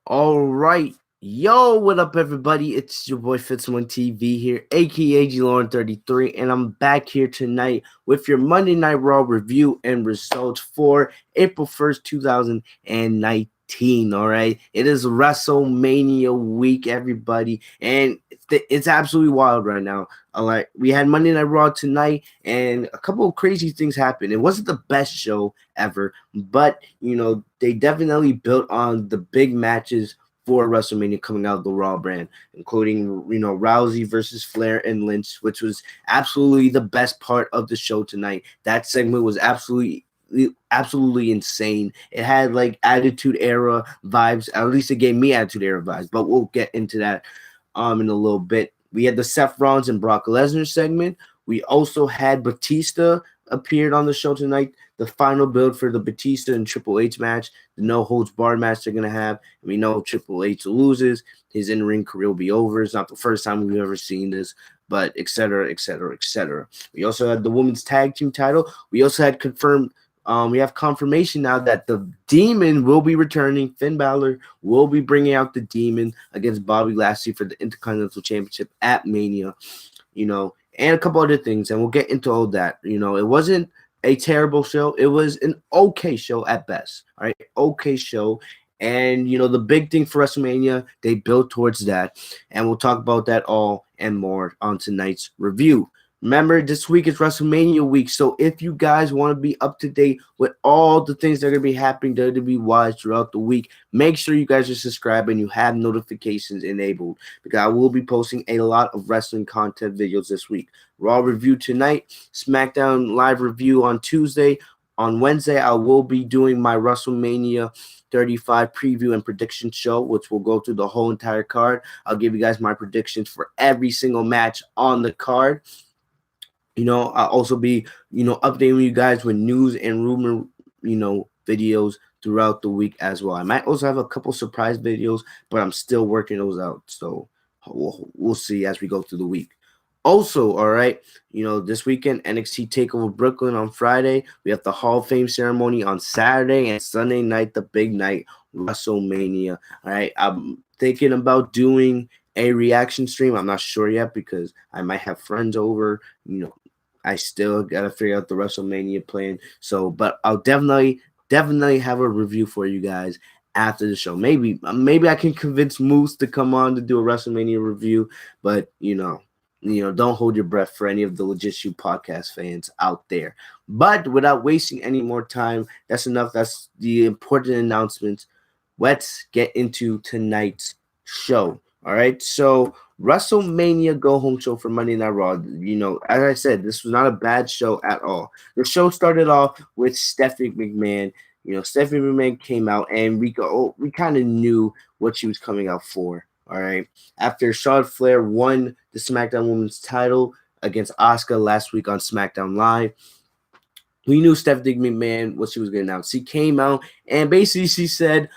All right. Yo, what up, everybody? It's your boy Fitzman TV here, aka G Lauren 33, and I'm back here tonight with your Monday Night Raw review and results for April 1st, 2019. All right. It is WrestleMania week, everybody, and it's absolutely wild right now. All right. We had Monday Night Raw tonight, and a couple of crazy things happened. It wasn't the best show ever, but they definitely built on the big matches for WrestleMania coming out of the Raw brand, including Rousey versus Flair and Lynch, which was absolutely the best part of the show tonight. That segment was absolutely insane. It had like Attitude Era vibes. At least it gave me Attitude Era vibes, but we'll get into that in a little bit. We had the Seth Rollins and Brock Lesnar segment. We also had Batista appeared on the show tonight. The final build for the Batista and Triple H match, the no holds barred match they're gonna have. We know Triple H loses, his in-ring career will be over. It's not the first time we've ever seen this, but etc. etc. etc. We also had the women's tag team title. We also had confirmed. We have confirmation now that the Demon will be returning. Finn Balor will be bringing out the Demon against Bobby Lashley for the Intercontinental Championship at Mania. And a couple other things, and we'll get into all that. It wasn't a terrible show. It was an okay show at best. All right, okay show. And the big thing for WrestleMania, they built towards that, and we'll talk about that all and more on tonight's review. Remember, this week is WrestleMania week, so if you guys want to be up to date with all the things that are going to be happening WWE-wise throughout the week, make sure you guys are subscribed and you have notifications enabled, because I will be posting a lot of wrestling content videos this week. Raw review tonight, SmackDown live review on Tuesday. On Wednesday, I will be doing my WrestleMania 35 preview and prediction show, which will go through the whole entire card. I'll give you guys my predictions for every single match on the card. I'll also be, updating you guys with news and rumor, videos throughout the week as well. I might also have a couple surprise videos, but I'm still working those out. So we'll see as we go through the week. Also, all right, this weekend, NXT TakeOver Brooklyn on Friday. We have the Hall of Fame ceremony on Saturday, and Sunday night, the big night, WrestleMania. All right, I'm thinking about doing a reaction stream. I'm not sure yet because I might have friends over. I still gotta figure out the WrestleMania plan. So, but I'll definitely have a review for you guys after the show. Maybe I can convince Moose to come on to do a WrestleMania review. But don't hold your breath for any of the Legit Shoot podcast fans out there. But without wasting any more time, that's enough. That's the important announcements. Let's get into tonight's show. All right, so WrestleMania Go Home show for Monday Night Raw. As I said, this was not a bad show at all. The show started off with Stephanie McMahon. Stephanie McMahon came out, and we kind of knew what she was coming out for. All right, after Charlotte Flair won the SmackDown Women's title against Asuka last week on SmackDown Live, we knew Stephanie McMahon what she was going to announce. She came out and basically she said,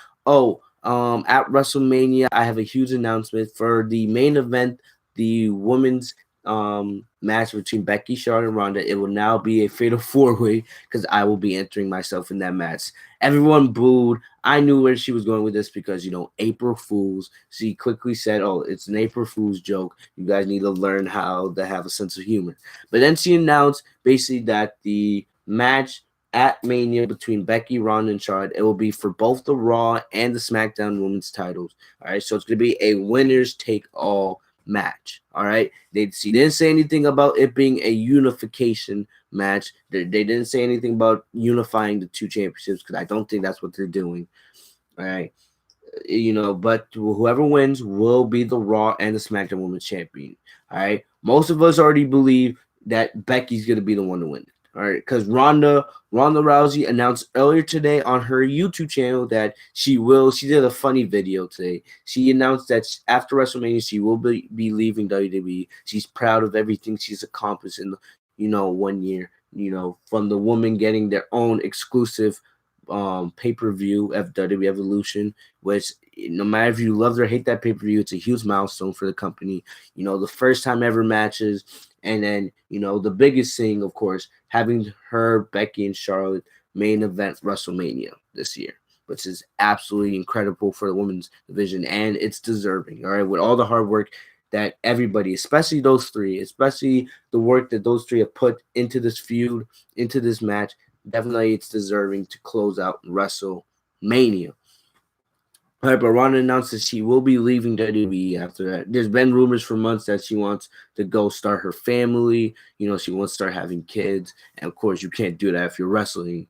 at WrestleMania, I have a huge announcement for the main event, the women's match between Becky, Charlotte, and Ronda. It will now be a fatal four-way because I will be entering myself in that match. Everyone booed. I knew where she was going with this because, April Fools. She quickly said, it's an April Fool's joke. You guys need to learn how to have a sense of humor. But then she announced basically that the match at Mania between Becky, Ronda, and Charlotte, it will be for both the Raw and the SmackDown Women's titles. All right, so it's going to be a winners take all match. All right, they didn't say anything about it being a unification match. They didn't say anything about unifying the two championships because I don't think that's what they're doing. All right, but whoever wins will be the Raw and the SmackDown Women's champion. All right, most of us already believe that Becky's going to be the one to win it. All right, because Ronda Rousey announced earlier today on her YouTube channel that she did a funny video today. She announced that after WrestleMania, she will be leaving WWE. She's proud of everything she's accomplished in, 1 year, from the women getting their own exclusive pay-per-view of WWE Evolution, which no matter if you love or hate that pay-per-view, it's a huge milestone for the company. The first time ever matches. And then, the biggest thing, of course, having her, Becky, and Charlotte main event WrestleMania this year. which is absolutely incredible for the women's division, and it's deserving. All right, with all the hard work that everybody, especially those three, especially the work that those three have put into this feud, into this match, definitely it's deserving to close out WrestleMania. All right, but Ronda announced that she will be leaving WWE after that. There's been rumors for months that she wants to go start her family. She wants to start having kids. And of course, you can't do that if you're wrestling,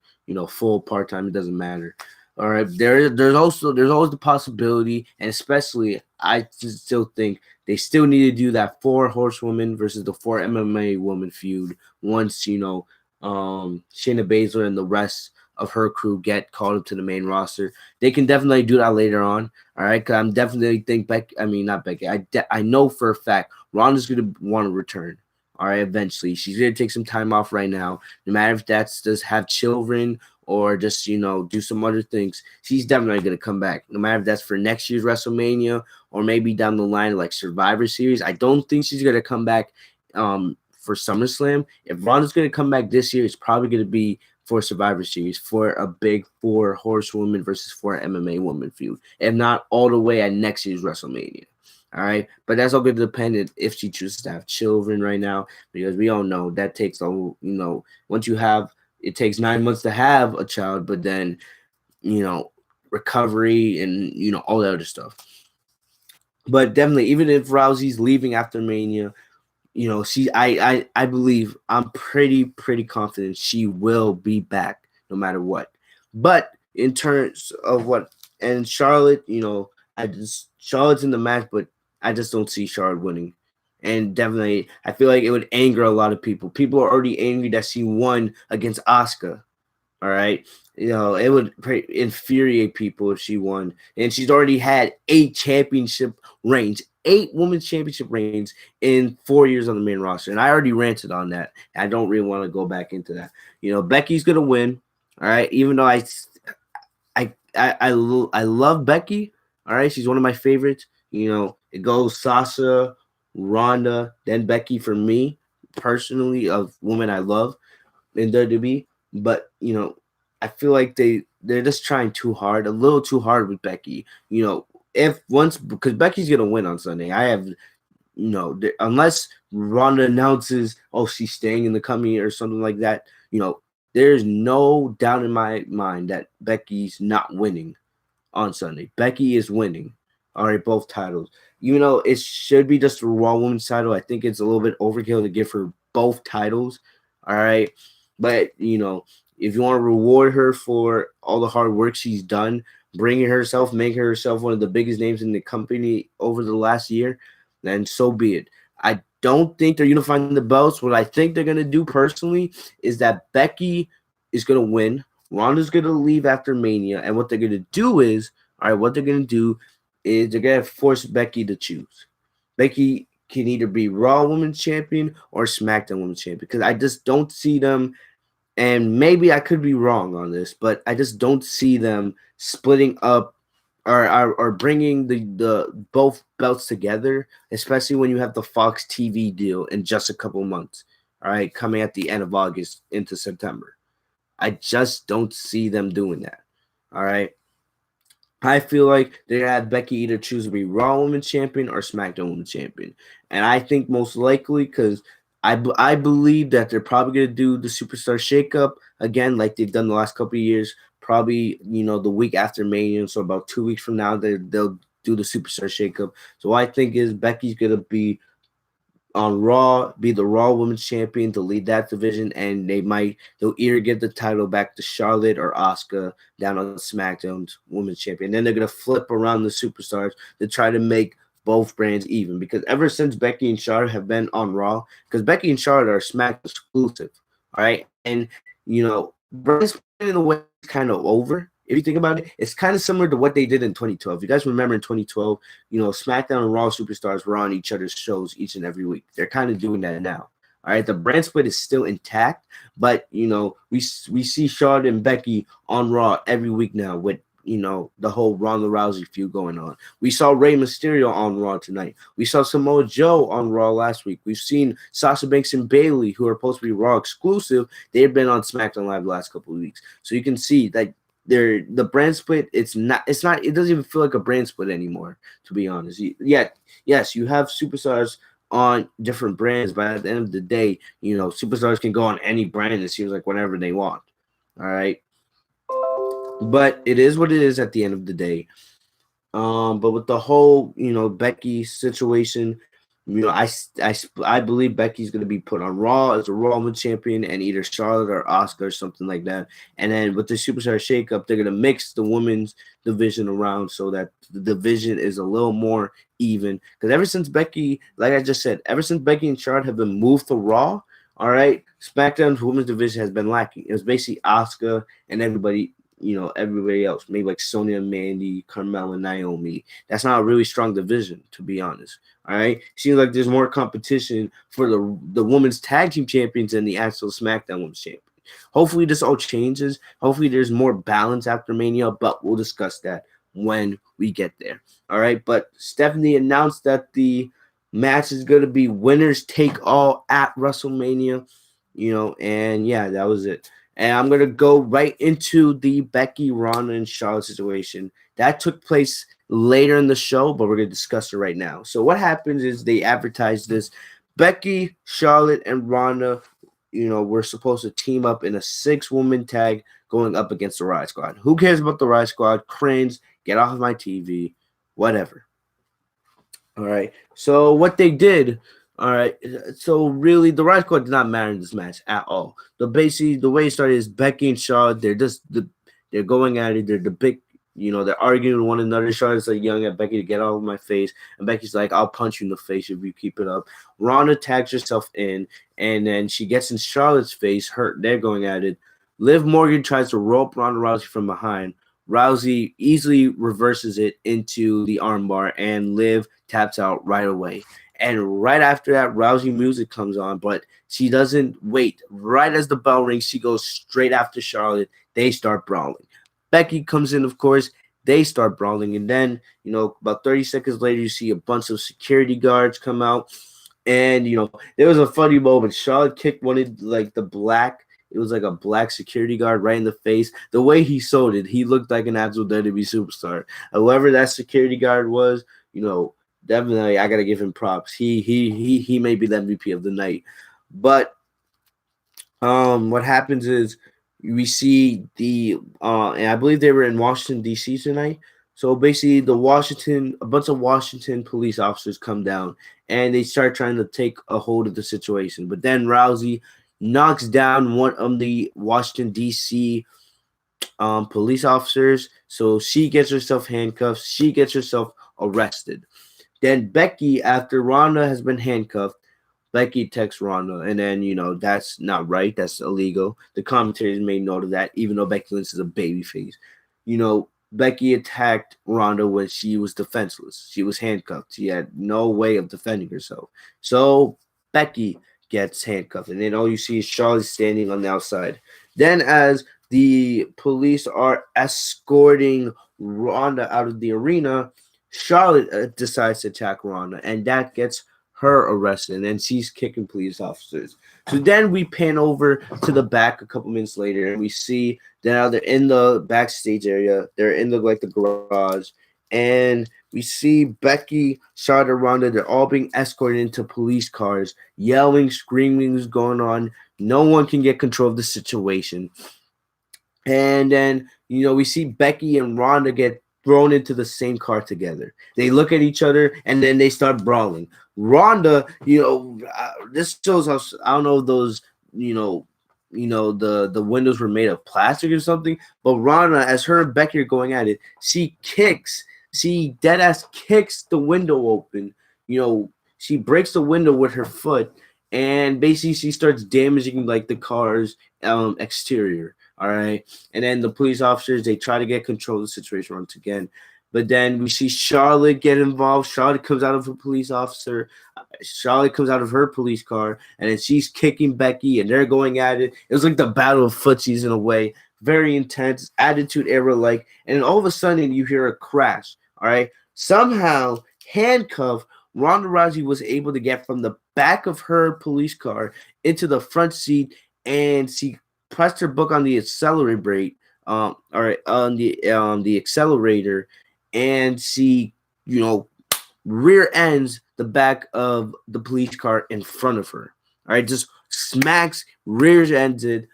full part-time. It doesn't matter. All right, there's always the possibility, and especially I still think they still need to do that 4 horsewomen versus the 4 MMA woman feud once, Shayna Baszler and the rest of her crew get called up to the main roster. They can definitely do that later on. All right, because I'm definitely think Becky. I mean, not Becky. I know for a fact Ronda's gonna want to return. All right, eventually she's gonna take some time off right now. No matter if that's just have children or just do some other things. She's definitely gonna come back. No matter if that's for next year's WrestleMania or maybe down the line like Survivor Series. I don't think she's gonna come back for SummerSlam. If Ronda's gonna come back this year, it's probably gonna be for Survivor Series for a big 4 horsewoman versus 4 MMA woman feud, if not all the way at next year's WrestleMania. All right, but that's all going to depend if she chooses to have children right now, because we all know that takes once you have it takes 9 months to have a child, but then recovery and all that other stuff. But definitely, even if Rousey's leaving after Mania, I believe I'm pretty confident she will be back no matter what. But in terms of and Charlotte, Charlotte's in the match, but I just don't see Charlotte winning. And definitely, I feel like it would anger a lot of people. People are already angry that she won against Asuka. All right. It would infuriate people if she won. And she's already had 8 championship reigns, 8 women's championship reigns in 4 years on the main roster. And I already ranted on that. I don't really want to go back into that. Becky's going to win. All right. Even though I love Becky. All right. She's one of my favorites. It goes Sasha, Ronda, then Becky for me personally of women I love in WWE. But I feel like they're just trying too hard, a little too hard with Becky. Because Becky's gonna win on Sunday. I have unless Ronda announces, oh, she's staying in the company or something like that. There's no doubt in my mind that Becky's not winning on Sunday. Becky is winning. All right, both titles. It should be just a Raw Women's title. I think it's a little bit overkill to give her both titles. All right. But, if you want to reward her for all the hard work she's done, making herself one of the biggest names in the company over the last year, then so be it. I don't think they're unifying the belts. What I think they're going to do personally is that Becky is going to win. Ronda's going to leave after Mania. And what they're going to do is, they're going to force Becky to choose. Becky can either be Raw Women's Champion or SmackDown Women's Champion, because I just don't see them, and maybe I could be wrong on this, but I just don't see them splitting up or bringing the both belts together, especially when you have the Fox TV deal in just a couple months, all right, coming at the end of August into September. I just don't see them doing that, all right? I feel like they're going to have Becky either choose to be Raw Women's Champion or SmackDown Women's Champion. And I think most likely, because I believe that they're probably going to do the Superstar Shakeup again, like they've done the last couple of years, probably, the week after Mania. So about 2 weeks from now, they'll do the Superstar Shakeup. So what I think is Becky's going to be on Raw, be the Raw Women's Champion to lead that division, and they'll either give the title back to Charlotte or Asuka down on SmackDown's Women's Champion. Then they're gonna flip around the superstars to try to make both brands even, because ever since Becky and Charlotte have been on Raw, because Becky and Charlotte are SmackDown exclusive, all right, and brand split in a way is kind of over. If you think about it, it's kind of similar to what they did in 2012. You guys remember in 2012, SmackDown and Raw superstars were on each other's shows each and every week. They're kind of doing that now. All right, the brand split is still intact, but we see Charlotte and Becky on Raw every week now with the whole Ronda Rousey feud going on. We saw Rey Mysterio on Raw tonight. We saw Samoa Joe on Raw last week. We've seen Sasha Banks and Bayley, who are supposed to be Raw exclusive. They've been on SmackDown Live the last couple of weeks. So you can see that the brand split. It's not. It's not. It doesn't even feel like a brand split anymore. To be honest, yet yes, you have superstars on different brands, but at the end of the day, superstars can go on any brand. It seems like whenever they want. All right, but it is what it is at the end of the day. But with the whole, Becky situation, I believe Becky's going to be put on Raw as a Raw Women's Champion, and either Charlotte or Asuka or something like that. And then with the Superstar Shakeup, they're going to mix the women's division around so that the division is a little more even. Because ever since Becky, like I just said, ever since Becky and Charlotte have been moved to Raw, all right, SmackDown's women's division has been lacking. It was basically Asuka and everybody else, maybe like Sonya, Mandy, Carmella, Naomi. That's not a really strong division, to be honest. All right, seems like there's more competition for the women's tag team champions than the actual SmackDown women's champion. Hopefully, this all changes. Hopefully, there's more balance after Mania, but we'll discuss that when we get there. All right, but Stephanie announced that the match is going to be winners take all at WrestleMania. And yeah, that was it. And I'm going to go right into the Becky, Ronda, and Charlotte situation. That took place later in the show, but we're going to discuss it right now. So what happens is they advertise this. Becky, Charlotte, and Ronda, we're supposed to team up in a 6-woman tag going up against the Riot Squad. Who cares about the Riot Squad? Cringe, get off of my TV, whatever. All right. So what they did, all right. So really, the Riot Squad did not matter in this match at all. The way it started is Becky and Charlotte. They're going at it. They're the big, they're arguing with one another. Charlotte's like yelling at Becky to get out of my face, and Becky's like, "I'll punch you in the face if you keep it up." Ronda tags herself in, and then she gets in Charlotte's face. They're going at it. Liv Morgan tries to rope Ronda Rousey from behind. Rousey easily reverses it into the armbar, and Liv taps out right away. And right after that, Rousey music comes on, but she doesn't wait. Right as the bell rings, she goes straight after Charlotte. They start brawling. Becky comes in, of course. They start brawling. And then, about 30 seconds later, you see a bunch of security guards come out. And, there was a funny moment. Charlotte kicked one of, the black. It was like a black security guard right in the face. The way he sold it, he looked like an actual WWE superstar. Whoever that security guard was, definitely I gotta give him props. He may be the MVP of the night. But what happens is we see and I believe they were in Washington, D.C. tonight. So basically a bunch of Washington police officers come down and they start trying to take a hold of the situation. But then Rousey knocks down one of the Washington, D.C. Police officers. So she gets herself handcuffed. She gets herself arrested. Then Becky, after Ronda has been handcuffed, Becky texts Ronda, and then, that's not right. That's illegal. The commentators made note of that, even though Becky Lynch is a babyface. Becky attacked Ronda when she was defenseless. She was handcuffed. She had no way of defending herself. So Becky gets handcuffed, and then all you see is Charlotte standing on the outside. Then as the police are escorting Ronda out of the arena, Charlotte decides to attack Ronda, and that gets her arrested, and then she's kicking police officers. So then we pan over to the back a couple minutes later, and we see that now they're in the backstage area. They're in the garage, and we see Becky, Charlotte, and Ronda. They're all being escorted into police cars, yelling, screaming is going on. No one can get control of the situation. And then, we see Becky and Ronda get thrown into the same car together. They look at each other, and then they start brawling. Ronda, this shows how, I don't know if those, the windows were made of plastic or something, but Ronda, as her and Becky are going at it, she dead ass kicks the window open. She breaks the window with her foot, and basically she starts damaging the car's exterior. All right. And then the police officers, they try to get control of the situation once again. But then we see Charlotte get involved. Charlotte comes out of a police officer. Charlotte comes out of her police car, and then she's kicking Becky, and they're going at it. It was like the battle of footsies in a way. Very intense, attitude era-like. And then all of a sudden, you hear a crash. All right. Somehow, handcuffed, Ronda Rousey was able to get from the back of her police car into the front seat, and she pressed her book on the accelerator brake, all right, on the accelerator, and she, you know, rear ends the back of the police car in front of her. All right, just smacks, rear ended.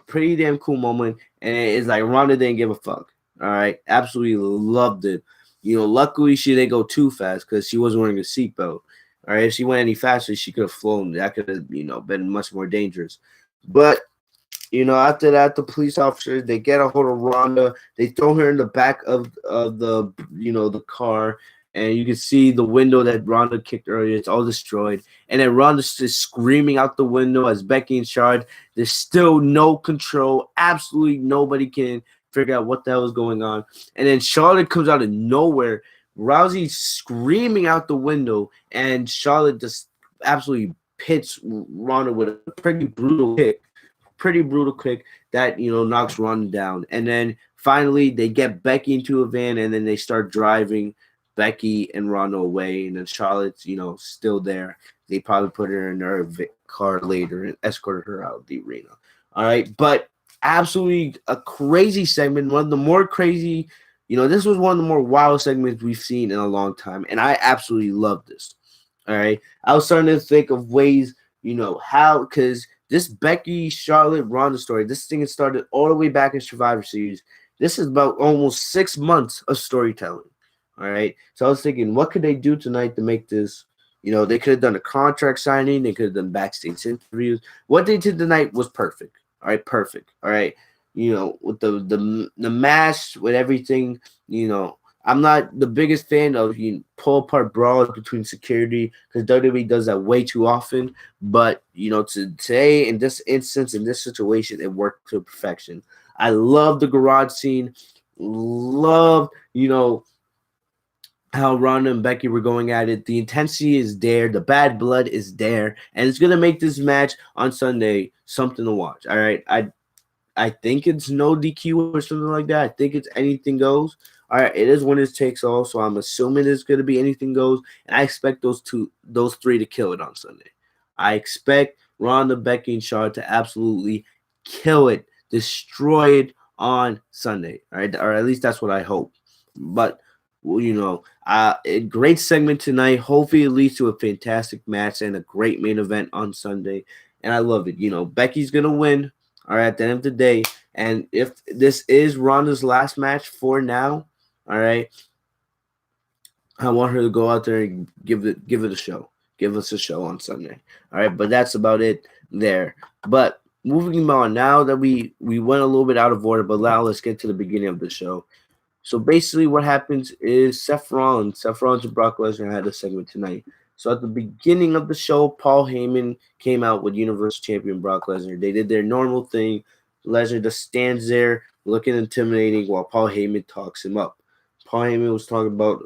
Pretty damn cool moment, and it's like Ronda didn't give a fuck. All right, absolutely loved it. Luckily she didn't go too fast because she wasn't wearing a seatbelt. All right, if she went any faster, she could have flown. That could have, been much more dangerous. But after that, the police officers, they get a hold of Rhonda. They throw her in the back of the car, and you can see the window that Rhonda kicked earlier. It's all destroyed, and then Rhonda's just screaming out the window as Becky and Charlotte. There's still no control. Absolutely nobody can figure out what the hell is going on. And then Charlotte comes out of nowhere. Rousey screaming out the window, and Charlotte just absolutely hits Ronda with a pretty brutal kick that knocks Ronda down. And then finally they get Becky into a van, and then they start driving Becky and Ronda away. And then Charlotte's still there. They probably put her in her car later and escorted her out of the arena. All right, but absolutely a crazy segment. One of the more crazy. This was one of the more wild segments we've seen in a long time, and I absolutely love this. All right, I was starting to think of ways, how, because this Becky, Charlotte, Ronda story, this thing has started all the way back in Survivor Series. This is about almost 6 months of storytelling. All right, so I was thinking, what could they do tonight to make this? They could have done a contract signing. They could have done backstage interviews. What they did tonight was perfect. All right, perfect. All right. With the match, with everything, I'm not the biggest fan of pull apart brawls between security because WWE does that way too often. But today in this instance, in this situation, it worked to perfection. I love the garage scene. Love how Ronda and Becky were going at it. The intensity is there. The bad blood is there, and it's gonna make this match on Sunday something to watch. All right, I think it's no DQ or something like that. I think it's anything goes. All right, it is winners takes all, so I'm assuming it's going to be anything goes, and I expect those three to kill it on Sunday. I expect Ronda, Becky, and Charlotte to absolutely kill it, destroy it on Sunday. All right, or at least that's what I hope. But a great segment tonight. Hopefully, it leads to a fantastic match and a great main event on Sunday. And I love it. Becky's gonna win. All right, at the end of the day, and if this is Ronda's last match for now, all right, I want her to go out there and give it a show. Give us a show on Sunday. All right, but that's about it there. But moving on, now that we went a little bit out of order, but now let's get to the beginning of the show. So basically what happens is Seth Rollins and Brock Lesnar had a segment tonight. So at the beginning of the show, Paul Heyman came out with Universal Champion Brock Lesnar. They did their normal thing. Lesnar just stands there looking intimidating while Paul Heyman talks him up. Paul Heyman was talking about,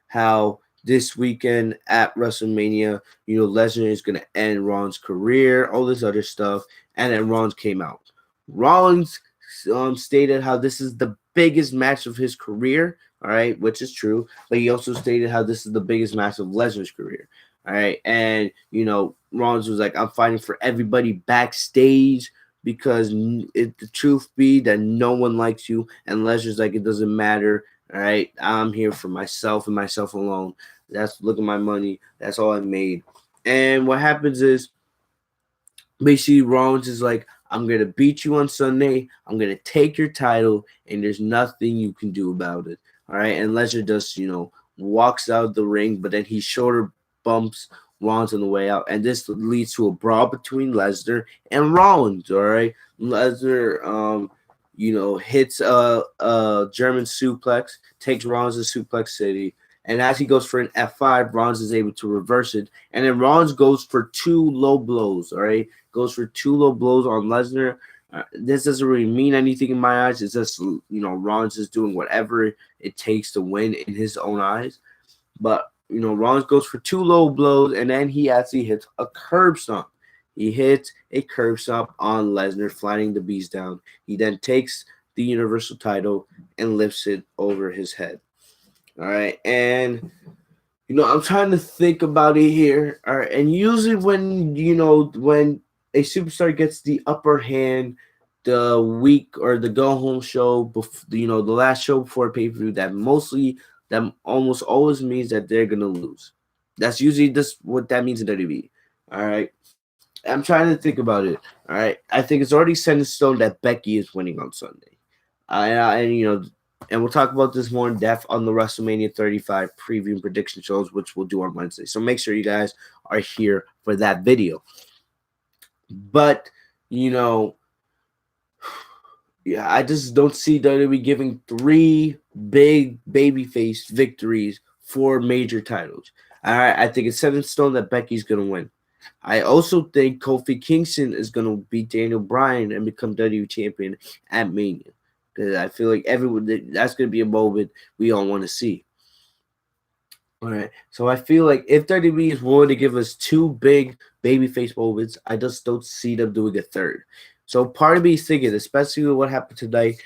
how this weekend at WrestleMania, Lesnar is going to end Rollins' career, all this other stuff. And then Rollins came out. Rollins stated how this is the biggest match of his career, all right, which is true, but he also stated how this is the biggest match of Lesnar's career, all right, and Rollins was like, I'm fighting for everybody backstage because the truth be that no one likes you, and Lesnar's like, it doesn't matter, all right, I'm here for myself and myself alone. Look at my money, that's all I made. And what happens is basically Rollins is like, I'm going to beat you on Sunday. I'm going to take your title, and there's nothing you can do about it. All right. And Lesnar just, walks out of the ring, but then he shoulder bumps Rollins on the way out. And this leads to a brawl between Lesnar and Rollins. All right. Lesnar, hits a German suplex, takes Rollins to Suplex City. And as he goes for an F5, Rollins is able to reverse it. And then Rollins goes for 2 low blows, all right? Goes for 2 low blows on Lesnar. This doesn't really mean anything in my eyes. It's just, Rollins is doing whatever it takes to win in his own eyes. But, Rollins goes for 2 low blows, and then he actually hits a curb stomp. He hits a curb stomp on Lesnar, flattening the beast down. He then takes the Universal title and lifts it over his head. All right, and I'm trying to think about it here. All right, and usually when when a superstar gets the upper hand, the week or the go home show, the last show before pay per view, that almost always means that they're gonna lose. That's usually this what that means in WWE. All right, I'm trying to think about it. All right, I think it's already set in stone that Becky is winning on Sunday. And and we'll talk about this more in depth on the WrestleMania 35 preview and prediction shows, which we'll do on Wednesday. So make sure you guys are here for that video. But you know, yeah, I just don't see WWE giving 3 big babyface victories for major titles. All right, I think it's set in stone that Becky's gonna win. I also think Kofi Kingston is gonna beat Daniel Bryan and become WWE champion at Mania. Because I feel like that's gonna be a moment we all want to see. All right, so I feel like if WWE is willing to give us 2 big babyface moments, I just don't see them doing a third. So part of me is thinking, especially with what happened tonight,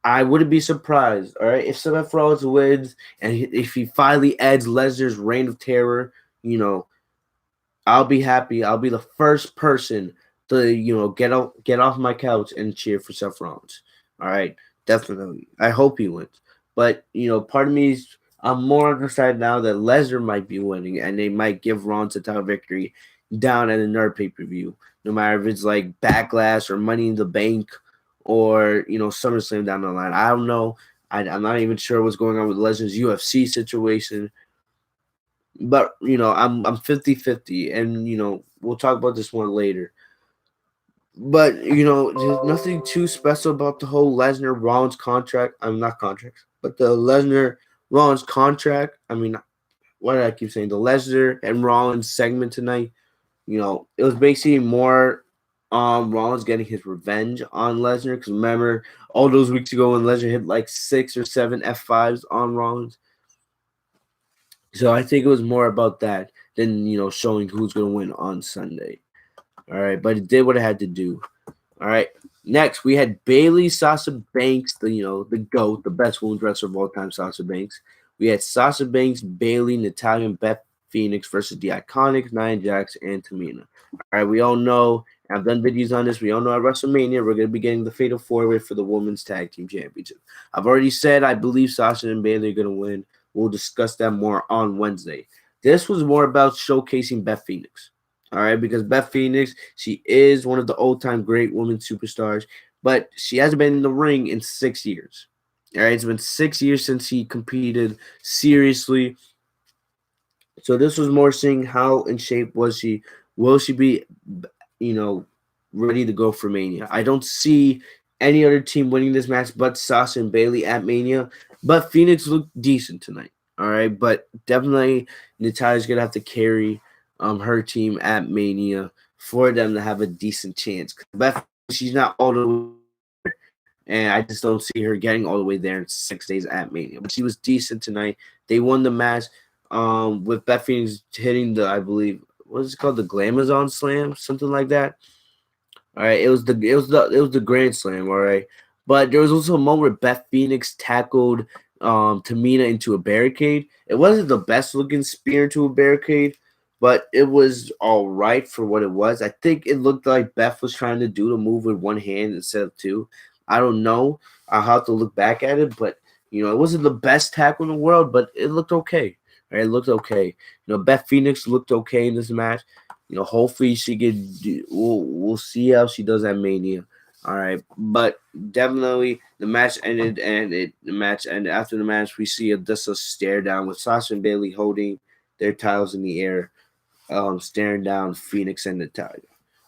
I wouldn't be surprised, all right, if Seth Rollins wins and if he finally ends Lesnar's reign of terror, you know, I'll be happy. I'll be the first person to, get off my couch and cheer for Seth Rollins. All right, definitely. I hope he wins. But, part of me is I'm more on the side now that Lesnar might be winning and they might give Rollins a title victory down at another pay-per-view. No matter if it's like Backlash or Money in the Bank or, SummerSlam down the line. I don't know. I'm not even sure what's going on with Lesnar's UFC situation. But, I'm 50-50, and, we'll talk about this more later. But, there's nothing too special about the whole Lesnar Rollins contract. I'm not contracts, but the Lesnar Rollins contract. I mean, what did I keep saying? The Lesnar and Rollins segment tonight. It was basically more Rollins getting his revenge on Lesnar. Because remember, all those weeks ago when Lesnar hit like 6 or 7 F5s on Rollins. So I think it was more about that than, showing who's going to win on Sunday. All right, but it did what it had to do. All right. Next, we had Bayley, Sasha Banks, the GOAT, the best women's wrestler of all time, Sasha Banks. We had Sasha Banks, Bayley, Natalya, and Beth Phoenix versus the Iconics, Nia Jax, and Tamina. All right, we all know, I've done videos on this, we all know at WrestleMania, we're going to be getting the Fatal 4-Way for the Women's Tag Team Championship. I've already said I believe Sasha and Bayley are going to win. We'll discuss that more on Wednesday. This was more about showcasing Beth Phoenix. All right, because Beth Phoenix, she is one of the old-time great women superstars, but she hasn't been in the ring in 6 years. All right, it's been 6 years since she competed seriously. So this was more seeing how in shape was she. Will she be, ready to go for Mania? I don't see any other team winning this match but Sasha and Bayley at Mania. But Phoenix looked decent tonight. All right, but definitely Natalya's gonna have to carry her team at Mania for them to have a decent chance. Beth, she's not all the way there, and I just don't see her getting all the way there in 6 days at Mania. But she was decent tonight. They won the match with Beth Phoenix hitting the, I believe, what is it called, the Glamazon Slam, something like that. All right, it was the Grand Slam. All right, but there was also a moment where Beth Phoenix tackled Tamina into a barricade. It wasn't the best looking spear into a barricade, but it was all right for what it was. I think it looked like Beth was trying to do the move with one hand instead of two. I don't know. I'll have to look back at it, but it wasn't the best tackle in the world, but it looked okay. All right, it looked okay. Beth Phoenix looked okay in this match. Hopefully she could. We'll see how she does at Mania. All right, but definitely the match ended, and the match ended. After the match, we see just a stare down with Sasha and Bayley holding their titles in the air, staring down Phoenix and Natalya.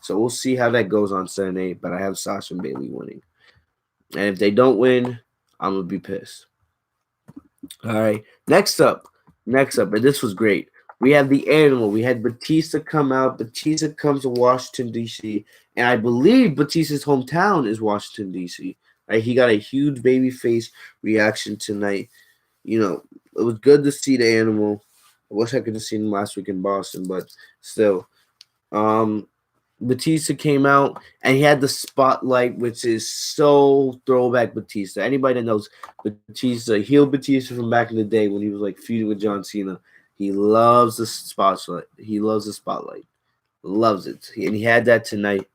So we'll see how that goes on Sunday. But I have Sasha and Bayley winning, and if they don't win, I'm gonna be pissed. All right, next up, and this was great. We have the Animal. We had Batista come out. Batista comes to Washington, D.C., and I believe Batista's hometown is Washington, D.C. Right? He got a huge babyface reaction tonight. It was good to see the Animal. I wish I could have seen him last week in Boston, but still. Batista came out, and he had the spotlight, which is so throwback Batista. Anybody that knows Batista, heel Batista from back in the day when he was like feuding with John Cena, he loves the spotlight. He loves the spotlight. Loves it. And he had that tonight.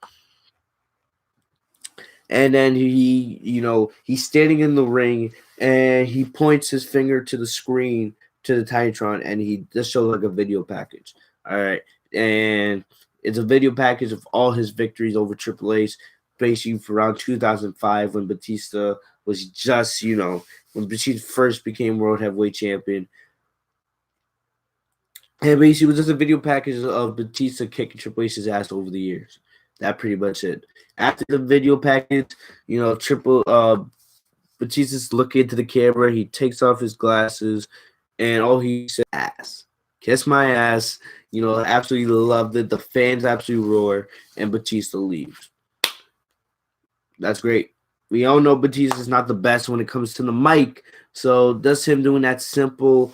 And then he's standing in the ring and he points his finger to the screen to the Titantron, and he just shows like a video package. All right, and it's a video package of all his victories over Triple H, basically for around 2005 when Batista was just when Batista first became World Heavyweight Champion. And basically, it was just a video package of Batista kicking Triple H's ass over the years. That pretty much it. After the video package, Batista's looking into the camera. He takes off his glasses, and all he said, "Ass, kiss my ass." Absolutely loved it. The fans absolutely roar, and Batista leaves. That's great. We all know Batista's not the best when it comes to the mic, so just him doing those simple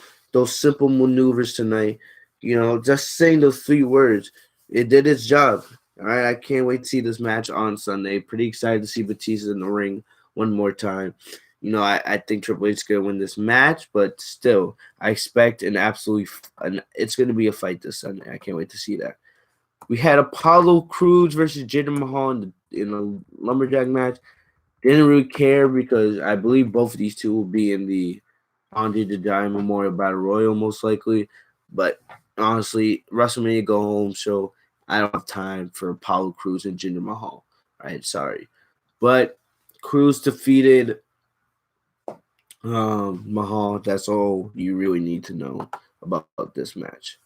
maneuvers tonight, just saying those 3 words, it did its job. All right, I can't wait to see this match on Sunday. Pretty excited to see Batista in the ring one more time. I think Triple H is going to win this match, but still, I expect it's going to be a fight this Sunday. I can't wait to see that. We had Apollo Crews versus Jinder Mahal in a lumberjack match. Didn't really care because I believe both of these two will be in the Andre the Giant Memorial Battle Royal most likely. But honestly, WrestleMania go home, so I don't have time for Apollo Crews and Jinder Mahal. Right, sorry. But Crews defeated Mahal. That's all you really need to know about this match.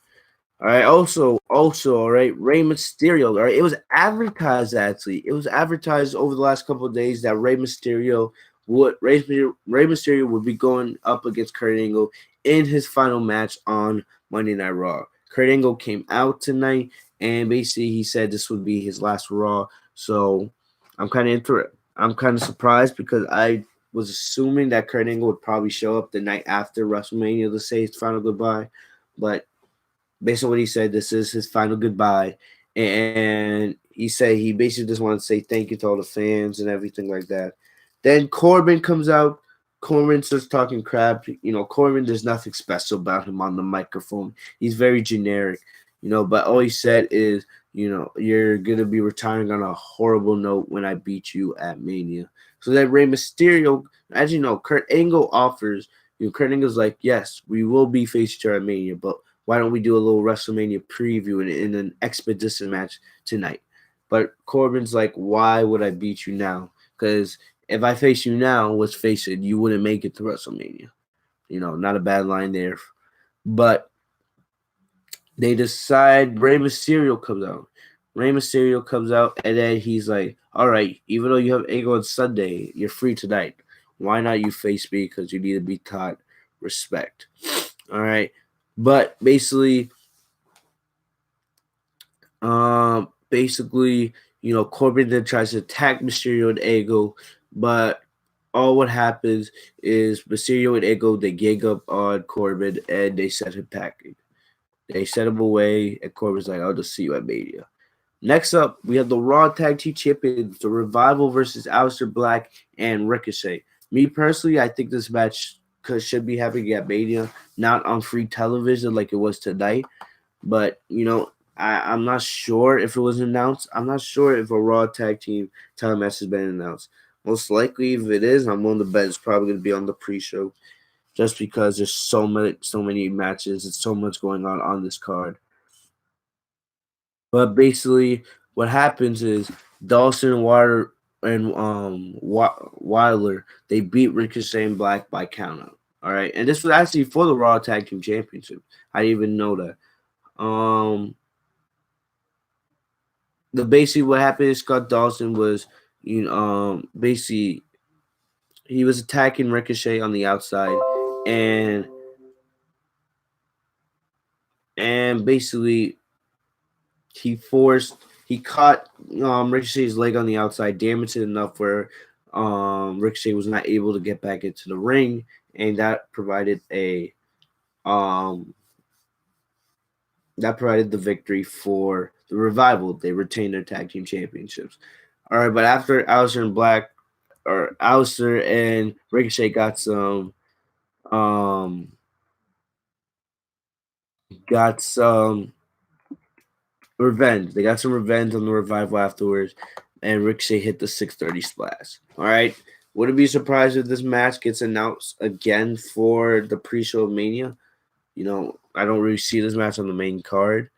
All right. Also, all right. Rey Mysterio. All right. It was advertised actually. It was advertised over the last couple of days that Rey Mysterio would be going up against Kurt Angle in his final match on Monday Night Raw. Kurt Angle came out tonight, and basically he said this would be his last Raw. So I'm kind of surprised because I was assuming that Kurt Angle would probably show up the night after WrestleMania to say his final goodbye, but based on what he said, this is his final goodbye. And he said he basically just wanted to say thank you to all the fans and everything like that. Then Corbin comes out. Corbin starts talking crap. Corbin, there's nothing special about him on the microphone. He's very generic, but all he said is, you're going to be retiring on a horrible note when I beat you at Mania. So then Rey Mysterio, as you know, Kurt Angle offers, Kurt Angle's like, yes, we will be facing each other at Mania, but why don't we do a little WrestleMania preview in an expedition match tonight? But Corbin's like, why would I beat you now? Because if I face you now, let's face it, you wouldn't make it to WrestleMania. Not a bad line there. But they decide Rey Mysterio comes out. Rey Mysterio comes out, and then he's like, all right, even though you have Angle on Sunday, you're free tonight. Why not you face me? Because you need to be taught respect. All right. But basically, Corbin then tries to attack Mysterio and Angle, but all what happens is Mysterio and Angle, they gang up on Corbin and they set him packing. They set him away, and Corbin's like, I'll just see you at Mania. Next up, we have the Raw Tag Team Champions, the Revival versus Aleister Black and Ricochet. Me personally, I think this match should be happening at Mania, not on free television like it was tonight. But, I'm not sure if it was announced. I'm not sure if a Raw Tag Team title match has been announced. Most likely, if it is, I'm willing to bet it's probably going to be on the pre-show just because there's so many matches and so much going on this card. But basically, what happens is Dawson and Wilder, they beat Ricochet and Black by countout. All right, and this was actually for the Raw Tag Team Championship. I didn't even know that. The basically what happened is Scott Dawson was, basically he was attacking Ricochet on the outside, and basically he caught Ricochet's leg on the outside, damaged it enough where Ricochet was not able to get back into the ring, and that provided the victory for the Revival. They retained their tag team championships. All right, but after Aleister and Ricochet got some revenge. They got some revenge on the Revival afterwards. and Ricochet hit the 630 splash. All right. Wouldn't be surprised if this match gets announced again for the pre-show of Mania. I don't really see this match on the main card,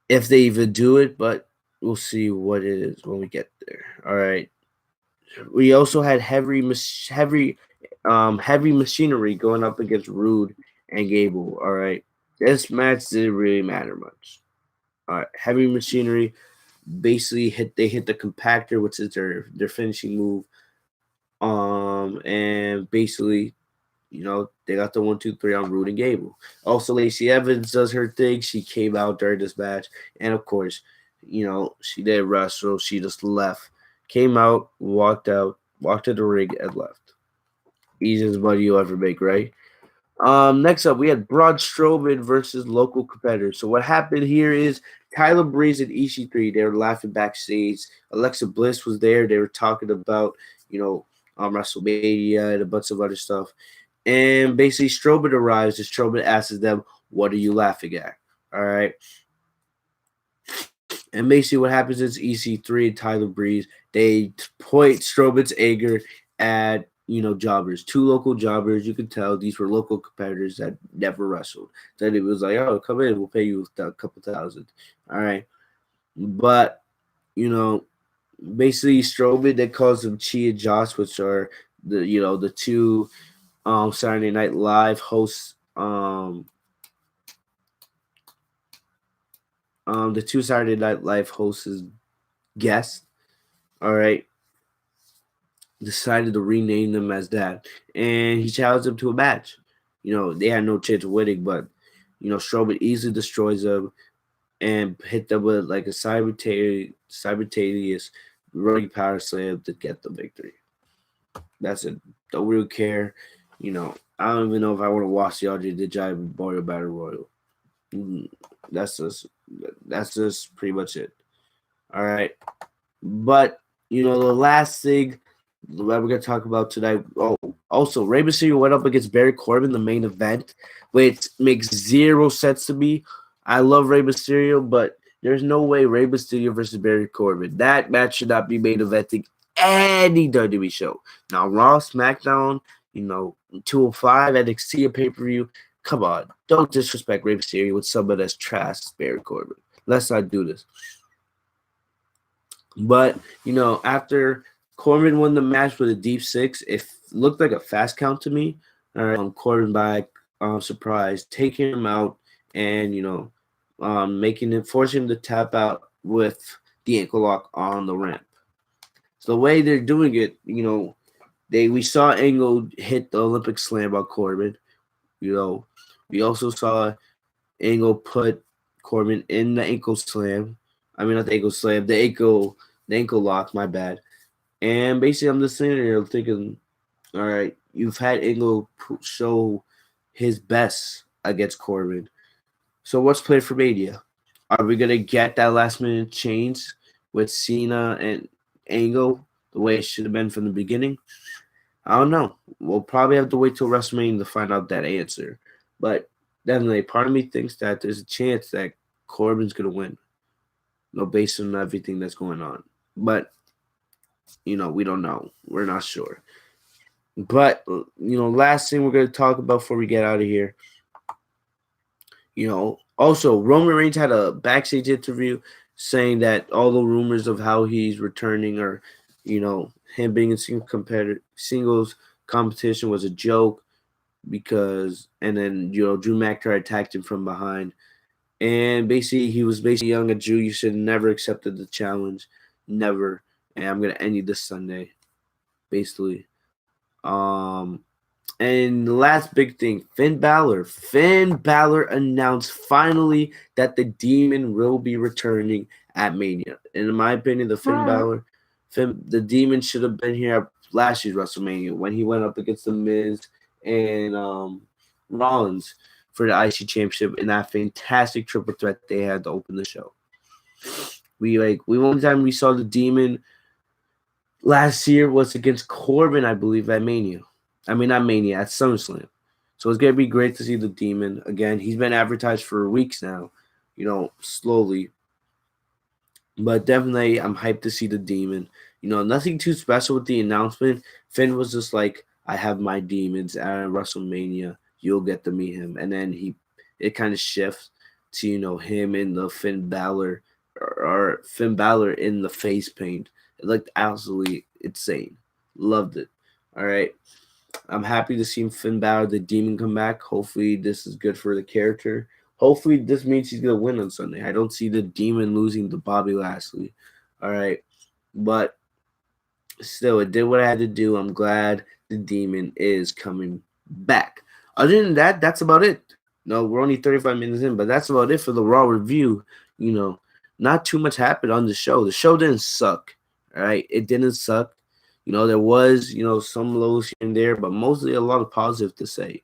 if they even do it, but we'll see what it is when we get there. All right. We also had heavy machinery going up against Rude and Gable. All right. This match didn't really matter much. All right. Heavy machinery basically hit the compactor, which is their finishing move. And basically, they got the 1-2-3 on Rude and Gable. Also, Lacey Evans does her thing. She came out during this match, and of course, she didn't wrestle. She just left, came out, walked to the ring, and left. Easiest money you'll ever make, right? Next up, we had Braun Strowman versus local competitors. So what happened here is Tyler Breeze and EC3, they were laughing backstage. Alexa Bliss was there. They were talking about, WrestleMania and a bunch of other stuff. And basically, Strowman arrives and Strowman asks them, "What are you laughing at?" All right. And basically, what happens is EC3 and Tyler Breeze, they point Strowman's anger at jobbers, two local jobbers. You can tell these were local competitors that never wrestled. Then it was like, "Oh, come in, we'll pay you a couple thousand." All right, but basically Strowman, that calls them Chi and Josh, which are the two Saturday Night Live hosts. The two Saturday Night Live hosts guests. All right, decided to rename them as that, and he challenged them to a match. They had no chance of winning, but Strowman easily destroys them and hit them with like a simultaneous running power slam to get the victory. That's it. Don't really care. I don't even know if I want to watch the Andre the Giant Memorial Battle Royal. That's just pretty much it. All right, but the last thing that we're gonna talk about tonight. Oh, also Rey Mysterio went up against Barry Corbin, the main event, which makes zero sense to me. I love Rey Mysterio, but there's no way Rey Mysterio versus Barry Corbin. That match should not be main eventing any WWE show. Now Raw, SmackDown, 205, NXT, a pay-per-view. Come on, don't disrespect Rey Mysterio with someone that's trash as Barry Corbin. Let's not do this. But after Corbin won the match with a deep six, it looked like a fast count to me. All right, Corbin by surprise, taking him out and forcing him to tap out with the ankle lock on the ramp. So the way they're doing it, we saw Angle hit the Olympic Slam on Corbin. We also saw Angle put Corbin in the ankle slam. I mean, not the ankle slam, the ankle lock. My bad. And basically, I'm just sitting there thinking, all right, you've had Angle show his best against Corbin. So what's played for Mania? Are we gonna get that last minute change with Cena and Angle the way it should have been from the beginning? I don't know. We'll probably have to wait till WrestleMania to find out that answer. But definitely, part of me thinks that there's a chance that Corbin's gonna win. Based on everything that's going on. But we don't know. We're not sure. But last thing we're gonna talk about before we get out of here. Also Roman Reigns had a backstage interview saying that all the rumors of how he's returning or him being in singles competition was a joke and then Drew McIntyre attacked him from behind. And basically, he was basically young a Jew. You should have never accepted the challenge. Never. And I'm going to end you this Sunday, basically. And the last big thing, Finn Balor. Finn Balor announced finally that the Demon will be returning at Mania. And in my opinion, the Demon should have been here at last year's WrestleMania when he went up against The Miz and Rollins for the IC Championship in that fantastic triple threat they had to open the show. One time we saw the Demon last year was against Corbin, I believe, at Mania. I mean, not Mania, at SummerSlam. So it's going to be great to see the Demon again. He's been advertised for weeks now, slowly. But definitely, I'm hyped to see the demon. Nothing too special with the announcement. Finn was just like, "I have my demons at WrestleMania. You'll get to meet him." And then it kind of shifts to him in the Finn Balor, or Finn Balor in the face paint. It looked absolutely insane. Loved it. All right. I'm happy to see Finn Balor, the demon, come back. Hopefully, this is good for the character. Hopefully, this means he's gonna win on Sunday. I don't see the demon losing to Bobby Lashley. All right, but still, it did what I had to do. I'm glad the demon is coming back. Other than that, that's about it. No, we're only 35 minutes in, but that's about it for the Raw review. You know, not too much happened on the show. The show didn't suck. All right, it didn't suck. There was some lows here and there, but mostly a lot of positive to say.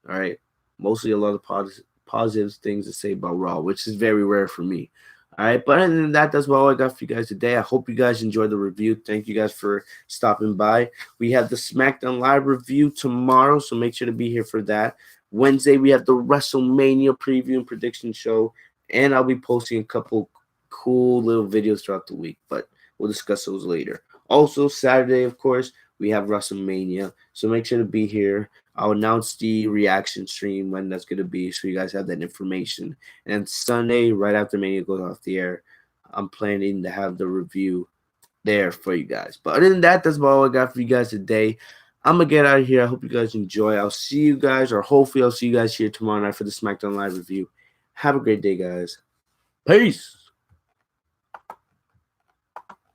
All right, mostly a lot of positive things to say about Raw, which is very rare for me. All right, but other than that, that's all I got for you guys today. I hope you guys enjoyed the review. Thank you guys for stopping by. We have the SmackDown Live review tomorrow, so make sure to be here for that. Wednesday, we have the WrestleMania preview and prediction show, and I'll be posting a couple cool little videos throughout the week, but we'll discuss those later. Also, Saturday, of course, we have WrestleMania, so make sure to be here. I'll announce the reaction stream when that's going to be, so you guys have that information. And Sunday, right after Mania goes off the air, I'm planning to have the review there for you guys. But other than that, that's about all I got for you guys today. I'm going to get out of here. I hope you guys enjoy. I'll see you guys, or hopefully I'll see you guys here tomorrow night for the SmackDown Live review. Have a great day, guys. Peace.